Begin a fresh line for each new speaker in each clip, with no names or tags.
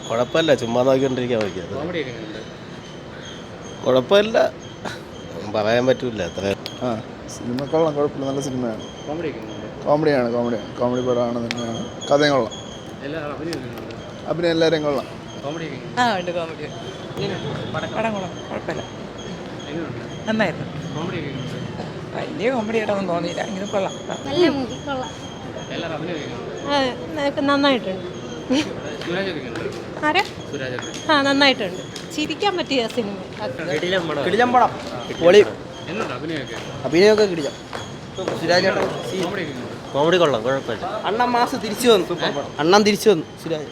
കുഴപ്പമില്ല, ചുമ്മാ നോക്കിക്കൊണ്ടിരിക്കാൻ പറ്റിയത്.
കോമഡിയൊക്കെ എങ്ങനെയുണ്ട്?
കുഴപ്പമില്ല, പറയാൻ പറ്റൂല അത്ര.
ആ സിനിമ കൊള്ളാം, കുഴപ്പമില്ല, നല്ല സിനിമയാണ്.
കോമഡിയൊക്കെ എങ്ങനെയുണ്ട്?
കോമഡി പടമാണ് തന്നെയാണ്. കഥയും കൊള്ളാം,
എല്ലാ അഭിനയം എങ്ങനെയുണ്ട്?
അഭിനയം എല്ലാവരെയും കൊള്ളാം.
കോമഡിയൊക്കെ
ഉണ്ട് കോമഡി.
എങ്ങനെയുണ്ട്?
പടം കൊള്ളാം, കുഴപ്പമില്ല,
എങ്ങനെയുണ്ട്?
നന്നായിരുന്നു.
കോമഡിയൊക്കെ എങ്ങനെയുണ്ട്?
വലിയ കോമഡിയായിട്ടൊന്നും തോന്നിയില്ല, ഇങ്ങനെ കൊള്ളാം.
നല്ല മൂവി, കൊള്ളാം,
എല്ലാ അഭിനയം എങ്ങനെയുണ്ട്?
നന്നായിട്ടുണ്ട്.
സുരാജൊക്കെ എങ്ങനെയുണ്ട്?
ആരെ?
സുരാജൊക്കെ
നന്നായിട്ടുണ്ട്, ചിരിക്കാൻ പറ്റിയ സിനിമ.
കിടിലം പടം, പൊളി
എന്നുണ്ട് അഭിനയമൊക്കെ?
അഭിനയമൊക്കെ കിടിലം. സുരാജ്
കോമഡിയൊക്കെ എങ്ങനെയുണ്ട്?
കോമഡി കൊള്ളാം, കുഴപ്പമില്ല.
അണ്ണൻ മാസ് തിരിച്ചു വന്നു, അണ്ണൻ തിരിച്ചു വന്നു. സുരാജ്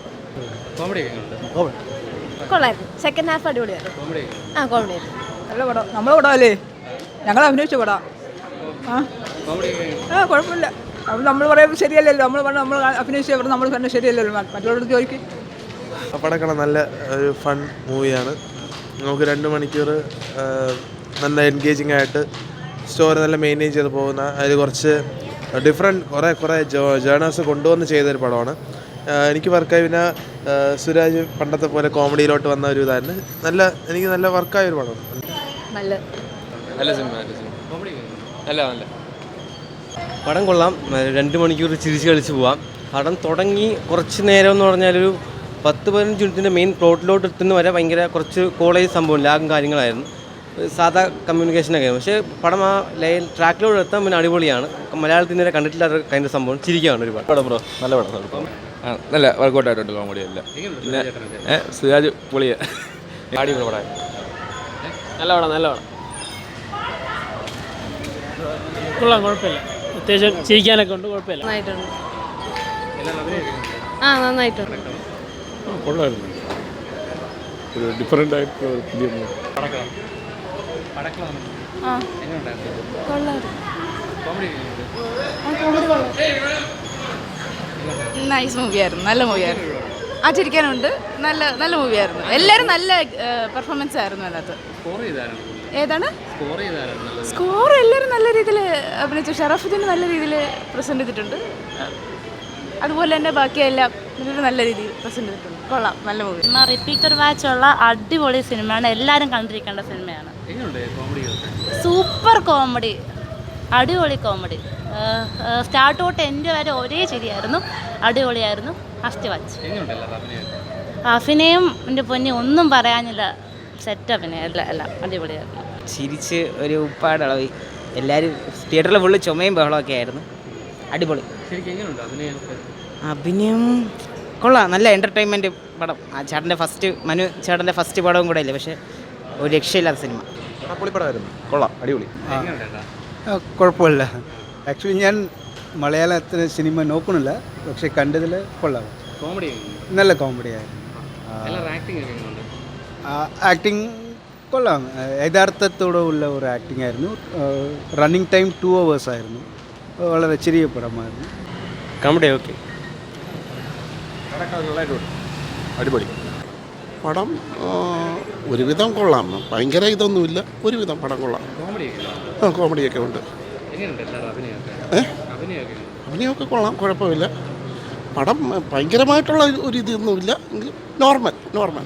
കോമഡിയൊക്കെ എങ്ങനെയുണ്ട്?
കൊള്ളായിരുന്നു, സെക്കൻഡ് ഹാഫ് അടിപൊളിയായിരുന്നു.
കോമഡിയൊക്കെ
കോമഡിയായിരുന്നു.
നല്ല പടം, നമ്മളെ പടമല്ലേ, ഞങ്ങൾ അഭിനയിച്ച പടം.
കോമഡിയൊക്കെ എങ്ങനെയുണ്ട്?
കുഴപ്പമില്ല. അത് നമ്മൾ പറയുമ്പോൾ ശരിയല്ലല്ലോ, നമ്മൾ അഭിനയിച്ച പടം നമ്മൾ തന്നെ ശരിയല്ലല്ലോ, മറ്റുള്ളവർക്ക് ചോദിക്കും.
പടക്കണ നല്ല ഒരു ഫൺ മൂവിയാണ്. നമുക്ക് 2 മണിക്കൂർ നല്ല എൻഗേജിങ് ആയിട്ട് സ്റ്റോറി നല്ല മെയിൻറ്റെയിൻ ചെയ്ത് പോകുന്ന, അതിൽ കുറച്ച് കുറേ ജേണേഴ്സ് കൊണ്ടുവന്ന് ചെയ്തൊരു പടമാണ്. എനിക്ക് വർക്കായി. പിന്നെ സുരാജ് പണ്ടത്തെ പോലെ കോമഡിയിലോട്ട് വന്ന ഒരു ഇതായിരുന്നു. എനിക്ക് നല്ല വർക്കായ ഒരു പടമാണ്.
നല്ല സിനിമ. കോമഡിയൊക്കെ എങ്ങനെയുണ്ട്?
നല്ല പടം കൊള്ളാം. 2 മണിക്കൂർ ചിരിച്ച് കളിച്ച് പോവാം. പടം തുടങ്ങി കുറച്ച് നേരം എന്ന് പറഞ്ഞാലൊരു 10-15 മിനിറ്റിൻ്റെ മെയിൻ പ്ലോട്ടിലോട്ട് എത്തുന്ന വരെ ഭയങ്കര കുറച്ച് കോളേജ് സംഭവം ലാഗും കാര്യങ്ങളായിരുന്നു, സാധാ കമ്മ്യൂണിക്കേഷനൊക്കെ ആയിരുന്നു. പക്ഷേ പടം ആ ട്രാക്കിലോട്ട് എത്താൻ പിന്നെ അടിപൊളിയാണ്. മലയാളത്തിൽ നേരെ കണ്ടിട്ടില്ലാത്ത കൈൻഡ് സംഭവം, ചിരിക്കുകയാണ് ഒരുപാട്.
പടം ബ്രോ, നല്ല പടം.
നല്ല വർക്കൗട്ടായിട്ടുണ്ട്, കോമഡി അല്ല.
എങ്ങനെയുണ്ട്?
സുരാജ് പൊളിയ അടിപൊളി പടം,
നല്ല പടം.
കൊള്ളാം, കുഴപ്പമില്ല, അത്യാവശ്യം ചിരിക്കാനൊക്കെ ഉണ്ട്, കുഴപ്പമില്ല.
നന്നായിട്ടുണ്ട്.
എല്ലാ അഭിനയമൊക്കെ എങ്ങനെയുണ്ട്?
നന്നായിട്ടുണ്ട്.
കൊള്ളായിരുന്നു, ഒരു ഡിഫറെൻ്റ് ആയിട്ട് പുതിയ
പടക്കം എങ്ങനെയുണ്ടായിരുന്നു?
കൊള്ളായിരുന്നു.
കോമഡിയൊക്കെ എങ്ങനെയുണ്ട്?
നൈസ് മൂവിയായിരുന്നു, നല്ല മൂവിയായിരുന്നു. ചിരിക്കാനുണ്ട്, നല്ല മൂവിയായിരുന്നു. എല്ലാവരും നല്ല പെർഫോമൻസ് ആയിരുന്നു അതിനകത്ത്.
സ്കോർ ചെയ്തായിരുന്നു?
ഏതാണ്
സ്കോർ ചെയ്തായിരുന്നു?
സ്കോർ? എല്ലാവരും നല്ല രീതിയിൽ അഭിനയിച്ചു. ഷറഫുദ്ദീൻ നല്ല രീതിയിൽ പ്രസൻറ്റ് ചെയ്തിട്ടുണ്ട്. അതുപോലെ തന്നെ ബാക്കിയെല്ലാം നല്ല രീതിയിൽ പ്രസൻറ്റ് ചെയ്തിട്ടുണ്ട്. കൊള്ളാം, നല്ല മൂവി.
റിപ്പീറ്റർ വാച്ച് ഉള്ള അടിപൊളി സിനിമയാണ്, എല്ലാവരും കണ്ടിരിക്കേണ്ട സിനിമയാണ്.
എങ്ങനെയുണ്ട് കോമഡിയൊക്കെ?
സൂപ്പർ കോമഡി, അടിപൊളി കോമഡി. സ്റ്റാർട്ട് തൊട്ട് എൻഡ് വരെ ഒരേ ശരിയായിരുന്നു, അടിപൊളിയായിരുന്നു. Must watch.
എങ്ങനെയുണ്ട് എല്ലാ അഭിനയമൊക്കെ?
അഭിനയം എൻ്റെ പൊന്നി ഒന്നും പറയാനില്ല, സെറ്റ് അഭിനയം എല്ലാം അടിപൊളിയായിരുന്നു.
ചിരിച്ച് ഒരു ഉപ്പാടളവ്. എല്ലാവരും തിയേറ്ററിൽ ഫുള്ള് ചുമയും ബഹളമൊക്കെ ആയിരുന്നു. അടിപൊളി.
ശരിക്കും എങ്ങനെയുണ്ട് അഭിനയമൊക്കെ?
അഭിനയം കൊള്ളാം, നല്ല എൻ്റർടൈൻമെൻറ്റ് പടം. മനു ചേട്ടൻ്റെ ഫസ്റ്റ് പടവും കൂടെ അല്ലേ, പക്ഷേ ഒരു രക്ഷയില്ലാത്ത സിനിമ.
പൊളിപ്പടമായിരുന്നു, കൊള്ളാം, അടിപൊളി.
എങ്ങനെയുണ്ട്?
കുഴപ്പമില്ല. ആക്ച്വലി ഞാൻ മലയാളത്തിന് സിനിമ നോക്കണില്ല, പക്ഷെ കണ്ടതിൽ കൊള്ളാം,
കോമഡി
നല്ല കോമഡിയായിരുന്നു.
എല്ലാ ആക്ടിങ് ഒക്കെ എങ്ങനെയുണ്ട്?
ആക്ടിങ് കൊള്ളാം, യഥാർത്ഥത്തോടെ ഉള്ള ഒരു ആക്ടിങ് ആയിരുന്നു. റണ്ണിങ് ടൈം 2 hours ആയിരുന്നു. വളരെ ചെറിയ പടമായിരുന്നു.
Comedy okay.
അടിപൊളി
പടം ഒരുവിധം കൊള്ളാം, ഭയങ്കര ഇതൊന്നുമില്ല, ഒരുവിധം പടം കൊള്ളാം. കോമഡിയൊക്കെ ഉണ്ട്.
എങ്ങനെയുണ്ട് എല്ലാ അഭിനയമൊക്കെ? അഭിനയമൊക്കെ
അഭിനയമൊക്കെ കൊള്ളാം, കുഴപ്പമില്ല. പടം ഭയങ്കരമായിട്ടുള്ള ഒരു ഇതൊന്നുമില്ല, എങ്കിലും നോർമൽ.